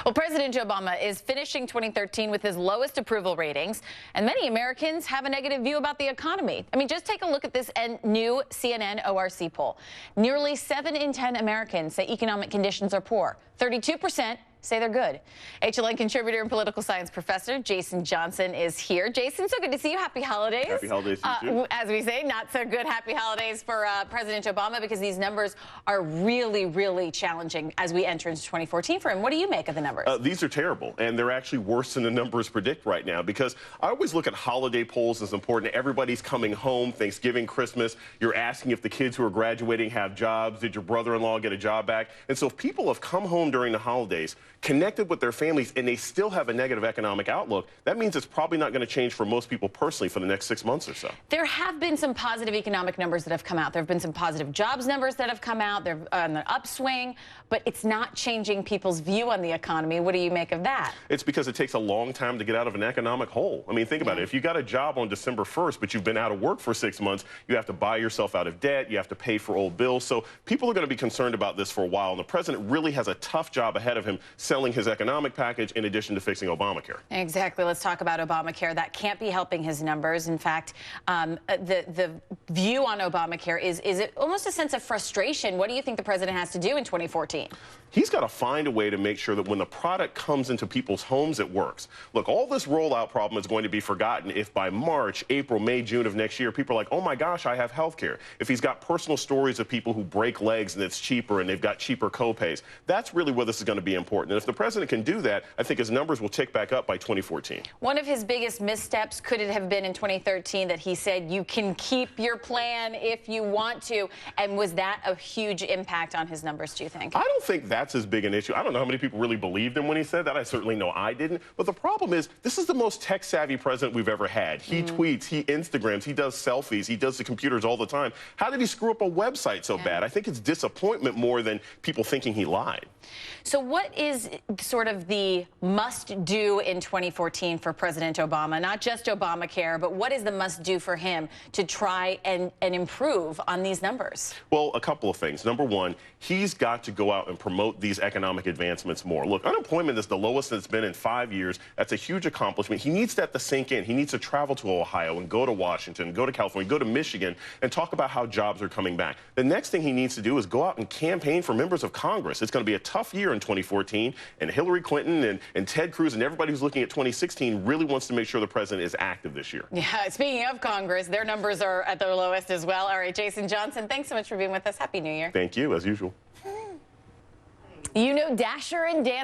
Well, President Joe Obama is finishing 2013 with his lowest approval ratings, and many Americans have a negative view about the economy. I mean, just take a look at this new CNN ORC poll. Nearly 7 in 10 Americans say economic conditions are poor. 32% say they're good. HLN contributor and political science professor Jason Johnson is here. Jason, so good to see you. Happy holidays. Happy holidays to you too. As we say, not so good happy holidays for President Obama, because these numbers are really, really challenging as we enter into 2014 for him. What do you make of the numbers? These are terrible, and they're actually worse than the numbers predict right now, because I always look at holiday polls as important. Everybody's coming home, Thanksgiving, Christmas. You're asking if the kids who are graduating have jobs. Did your brother-in-law get a job back? And so if people have come home during the holidays, connected with their families, and they still have a negative economic outlook, that means it's probably not going to change for most people personally for the next 6 months or so. There have been some positive economic numbers that have come out. There have been some positive jobs numbers that have come out. They're on the upswing, but it's not changing people's view on the economy. What do you make of that? It's because it takes a long time to get out of an economic hole. I mean, think about it. If you got a job on December 1st, but you've been out of work for 6 months, you have to buy yourself out of debt. You have to pay for old bills. So people are going to be concerned about this for a while, and the president really has a tough job ahead of him selling his economic package in addition to fixing Obamacare. Exactly. Let's talk about Obamacare. That can't be helping his numbers. In fact, the view on Obamacare is it almost a sense of frustration. What do you think the president has to do in 2014? He's got to find a way to make sure that when the product comes into people's homes, it works. Look, all this rollout problem is going to be forgotten if by March, April, May, June of next year, people are like, oh my gosh, I have health care. If he's got personal stories of people who break legs and it's cheaper and they've got cheaper co-pays, that's really where this is going to be important. And if the president can do that, I think his numbers will tick back up by 2014. One of his biggest missteps, could it have been in 2013 that he said you can keep your plan if you want to? And was that a huge impact on his numbers, do you think? I don't think that's as big an issue. I don't know how many people really believed him when he said that. I certainly know I didn't. But the problem is, this is the most tech-savvy president we've ever had. He tweets, he Instagrams, he does selfies, he does the computers all the time. How did he screw up a website so bad? I think it's disappointment more than people thinking he lied. So what is sort of the must-do in 2014 for President Obama? Not just Obamacare, but what is the must-do for him to try and improve on these numbers? Well, a couple of things. Number one, he's got to go out and promote these economic advancements more. Look, unemployment is the lowest it's been in 5 years. That's a huge accomplishment. He needs that to sink in. He needs to travel to Ohio and go to Washington, go to California, go to Michigan, and talk about how jobs are coming back. The next thing he needs to do is go out and campaign for members of Congress. It's going to be a tough year in 2014, and Hillary Clinton and Ted Cruz and everybody who's looking at 2016 really wants to make sure the president is active this year. Yeah, speaking of Congress, their numbers are at their lowest as well. All right, Jason Johnson, thanks so much for being with us. Happy New Year. Thank you, as usual. You know Dasher and Dancer.